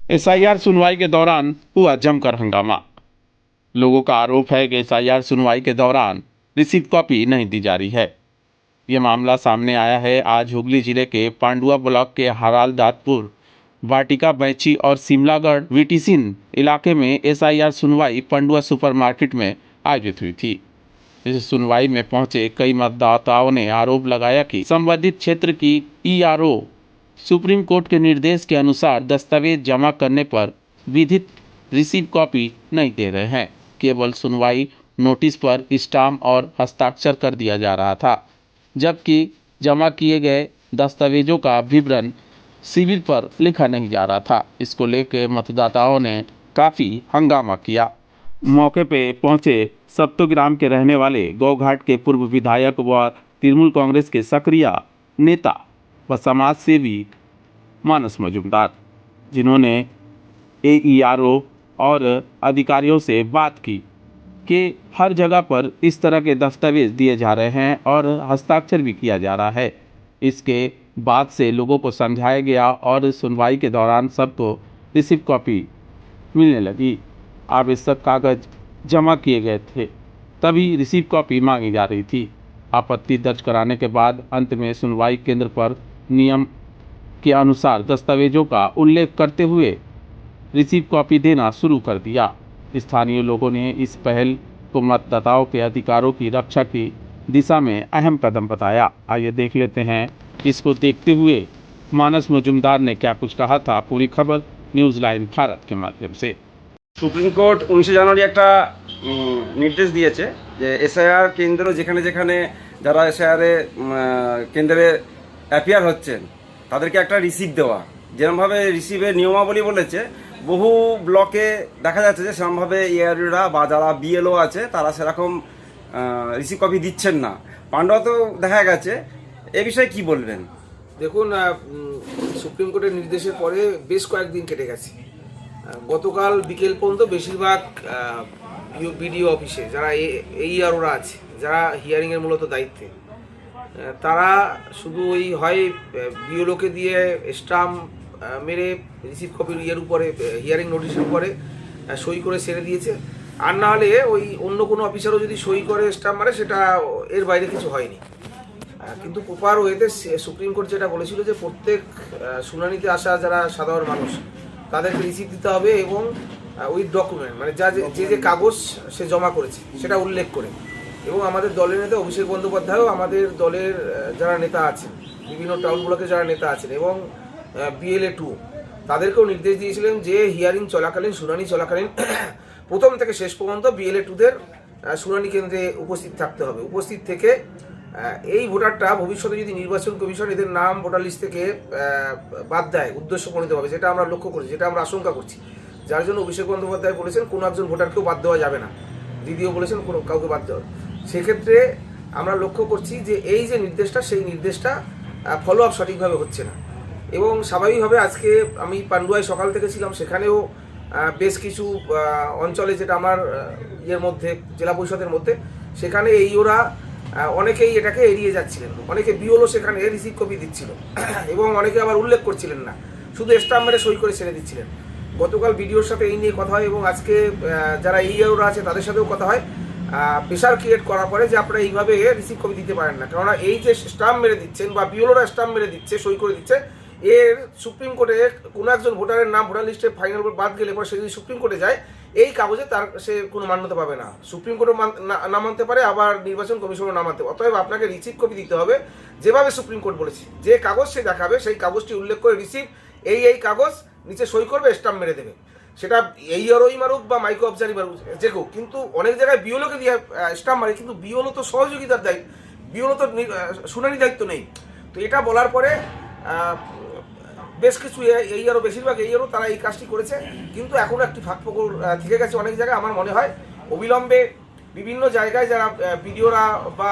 SIR सुनवाई के दौरान हुआ जमकर हंगामा। लोगों का आरोप है कि एसआईआर सुनवाई के दौरान रिसीट कॉपी नहीं दी जा रही है। ये मामला सामने आया है आज हुगली जिले के पांडुआ ब्लॉक के हरालदातपुर, वाटिका बैची और सिमलागढ़ वीटीसिन इलाके में एसआईआर सुनवाई पांडुआ सुपरमार्केट में आयोजित हुई थी। इस सुनवाई में पहुंचे कई मतदाताओं ने आरोप लगाया कि संबंधित क्षेत्र की ईआरओ सुप्रीम कोर्ट के निर्देश के अनुसार दस्तावेज जमा करने पर विधित रिसीट कॉपी नहीं दे रहे हैं। केवल सुनवाई नोटिस पर स्टाम्प और हस्ताक्षर कर दिया जा रहा था, जबकि जमा किए गए दस्तावेजों का विवरण सिविल पर लिखा नहीं जा रहा था। इसको लेकर मतदाताओं ने काफ़ी हंगामा किया। मौके पे पहुंचे सप्तग्राम के रहने वाले गौघाट के पूर्व विधायक व तृणमूल कांग्रेस के सक्रिय नेता व समाज सेवी मानस मजुमदार, जिन्होंने एईआरओ और अधिकारियों से बात की कि हर जगह पर इस तरह के दस्तावेज दिए जा रहे हैं और हस्ताक्षर भी किया जा रहा है। इसके बाद से लोगों को समझाया गया और सुनवाई के दौरान सबको रिसीट कॉपी मिलने लगी। आवश्यक कागज जमा किए गए थे, तभी रिसीट कॉपी मांगी जा रही थी। आपत्ति दर्ज कराने के बाद अंत में सुनवाई केंद्र पर नियम के अनुसार दस्तावेजों का उल्लेख करते हुए रिसीट कॉपी देना शुरू कर दिया। स्थानीय लोगों ने इस पहल को मतदाताओं के अधिकारों की रक्षा की दिशा में अहम कदम बताया। आइए देख लेते हैं इसको देखते हुए मानस मजुमदार ने क्या कुछ कहा था। पूरी खबर न्यूज़ लाइव भारत के माध्यम से। সুপ্রিম কোর্ট 19 জানুয়ারি একটা নির্দেশ দিয়েছে যে এসআইআর কেন্দ্র যেখানে যেখানে যারা এসআইআরে কেন্দ্রে অ্যাপিয়ার হচ্ছেন তাদেরকে একটা রিসিভ দেওয়া। যেরকমভাবে রিসিভের নিয়মাবলী বলেছে, বহু ব্লকে দেখা যাচ্ছে যে সেরকমভাবে এআরওরা বা যারা বিএলও আছে তারা সেরকম রিসিভ কপি দিচ্ছেন না। পান্ডুয়াতেও দেখা গেছে। এ বিষয়ে কি বলবেন? দেখুন, সুপ্রিম কোর্টের নির্দেশের পরে বেশ কয়েকদিন কেটে গেছে। গতকাল বিকেল পর্যন্ত বেশিরভাগ বিডিও অফিসে যারা এইআরওরা আছে, যারা হিয়ারিংয়ের মূলত দায়িত্বে, তারা শুধু ওই হয় বিওলোকে দিয়ে স্টাম্প মেরে রিসিভ কপির উপরে হিয়ারিং নোটিশের উপরে সই করে ছেড়ে দিয়েছে। আর না হলে ওই অন্য কোনো অফিসারও যদি সই করে স্টাম্প মারে, সেটা এর বাইরে কিছু হয়নি। কিন্তু প্রপার ওয়েতে সুপ্রিম কোর্ট যেটা বলেছিল যে প্রত্যেক শুনানিতে আসা যারা সাধারণ মানুষ তাদেরকে রিসিপ্ট দিতে হবে এবং উইথ ডকুমেন্ট, মানে যে কাগজ সে জমা করেছে সেটা উল্লেখ করে। এবং আমাদের দলের নেতা অভিষেক বন্দ্যোপাধ্যায়ও আমাদের দলের যারা নেতা আছেন, বিভিন্ন টাউন ব্লকে যারা নেতা আছেন এবং বিএলএ 2 তাদেরকেও নির্দেশ দিয়েছিলেন যে হিয়ারিং চলাকালীন, শুনানি চলাকালীন প্রথম থেকে শেষ পর্যন্ত বিএলএ 2দের শুনানি কেন্দ্রে উপস্থিত থাকতে হবে। উপস্থিত থেকে এই ভোটারটা ভবিষ্যতে যদি নির্বাচন কমিশন এদের নাম ভোটার লিস্ট থেকে বাদ দেয় উদ্দেশ্যপ্রণীতভাবে, যেটা আমরা লক্ষ্য করছি, যেটা আমরা আশঙ্কা করছি, যার জন্য অভিষেক বন্দ্যোপাধ্যায় বলেছেন কোনো একজন ভোটারকেও বাদ দেওয়া যাবে না, দিদিও বলেছেন কোনো কাউকে বাদ দেওয়া। সেক্ষেত্রে আমরা লক্ষ্য করছি যে এই যে নির্দেশটা, সেই নির্দেশটা ফলো আপ সঠিকভাবে হচ্ছে না। এবং স্বাভাবিকভাবে আজকে আমি পান্ডুয়ায় সকাল থেকে ছিলাম, সেখানেও বেশ কিছু অঞ্চলে, যেটা আমার ইয়ের মধ্যে জেলা পরিষদের মধ্যে, সেখানে ওরা অনেকেই এটাকে এড়িয়ে যাচ্ছিলেন। অনেকে বিওলো সেখানে রিসিভ কপি দিচ্ছিল এবং অনেকে আবার উল্লেখ করছিলেন না, শুধু স্টাম্প মেরে সই করে ছেড়ে দিচ্ছিলেন। গতকাল বিডিওর সাথে এই নিয়ে কথা হয় এবং আজকে যারা এইআরওরা আছে তাদের সাথেও কথা হয়, প্রেশার ক্রিয়েট করার পরে যে আপনারা এইভাবে রিসিভ কপি দিতে পারেন না। কেননা এই যে স্টাম্প মেরে দিচ্ছেন বা বিওলোরা স্টাম্প মেরে দিচ্ছে, সই করে দিচ্ছে, এর সুপ্রিম কোর্টে কোনো একজন ভোটারের নাম ভোটার লিস্টে ফাইনাল বাদ গেলে পরে সে যদি সুপ্রিম কোর্টে যায়, এই কাগজে তার সে কোনো মান্যতা পাবে না। সুপ্রিম কোর্টও না মানতে পারে, আবার নির্বাচন কমিশনও না মানতে পারে। অতএব আপনাকে রিসিভ কপি দিতে হবে যেভাবে সুপ্রিম কোর্ট বলেছে। যে কাগজ সে দেখাবে সেই কাগজটি উল্লেখ করে রিসিভ এই কাগজ নিচে সই করবে, স্টাম্প মেরে দেবে। সেটা এইআরওই মারুক বা মাইক্রো অবজারই মারুক, যে কেউ। কিন্তু অনেক জায়গায় বিওলোকে দিয়ে স্টাম্প মারে, কিন্তু বিওলো তো সহযোগিতার দায়িত্ব, বিওলো তো শুনানি দায়িত্ব নেই। তো এটা বলার পরে বেশ কিছু এইআরও, বেশিরভাগ এইআরও তারা এই কাজটি করেছে। কিন্তু এখনও একটি ফাঁকফোকর থেকে গেছে অনেক জায়গায়। আমার মনে হয় অবিলম্বে বিভিন্ন জায়গায় যারা বিডিওরা বা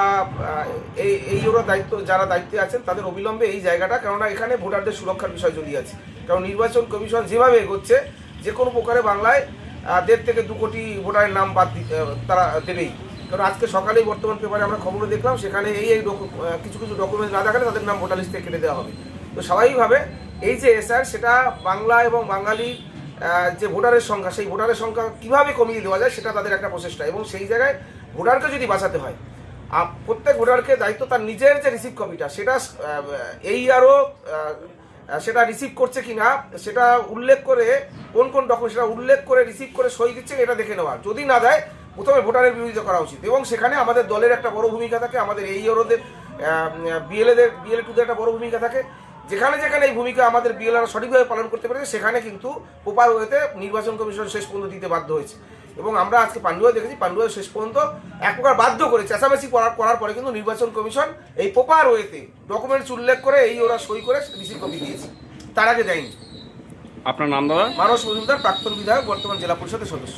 এইআরও যারা দায়িত্বে আছেন তাদের অবিলম্বে এই জায়গাটা, কেননা এখানে ভোটারদের সুরক্ষার বিষয় জড়িয়ে আছে। কারণ নির্বাচন কমিশন যেভাবে এগোচ্ছে, যে কোনো প্রকারে বাংলায় 1.5 থেকে 2 কোটি ভোটারের নাম বাদ তারা দেবেই। কারণ আজকে সকালেই বর্তমান পেপারে আমরা খবরে দেখলাম, সেখানে কিছু কিছু ডকুমেন্ট না দেখালে তাদের নাম ভোটার লিস্ট থেকে কেটে দেওয়া হবে। তো স্বাভাবিকভাবে এই যে এসআর, সেটা বাংলা এবং বাঙালি যে ভোটারের সংখ্যা, সেই ভোটারের সংখ্যা কীভাবে কমিয়ে দেওয়া যায় সেটা তাদের একটা প্রচেষ্টা। এবং সেই জায়গায় ভোটারকে যদি বাঁচাতে হয়, প্রত্যেক ভোটারকে দায়িত্ব তার নিজের যে রিসিভ কপিটা সেটা সেটা রিসিভ করছে কি না সেটা উল্লেখ করে, কোন কোন ডকুমেন্ট সেটা উল্লেখ করে রিসিভ করে সই দিচ্ছে এটা দেখে নেওয়া। যদি না দেয় প্রথমে ভোটারের বিরোধিতা করা উচিত। এবং সেখানে আমাদের দলের একটা বড় ভূমিকা থাকে, আমাদের এইআরওদের বিএলএ2দের একটা বড় ভূমিকা থাকে। যেখানে যেখানে এই ভূমিকা আমাদের বিএলআর সঠিকভাবে পালন করতে পেরেছে সেখানে কিন্তু প্রপার ওয়েতে নির্বাচন কমিশন শেষ পর্যন্ত দিতে বাধ্য হয়েছে। এবং আমরা আজকে পান্ডুয়ায় দেখেছি, পান্ডুয়ায় শেষ পর্যন্ত এক প্রকার বাধ্য করে চেঁচামেচি করার পরে কিন্তু নির্বাচন কমিশন এই প্রপার ওয়েতে ডকুমেন্টস উল্লেখ করে ওরা সই করে রিসিভ কপি দিয়েছে, তার আগে দেয়নি। আপনার নাম দাদা? মানস মজুমদার, প্রাক্তন বিধায়ক, বর্তমান জেলা পরিষদের সদস্য।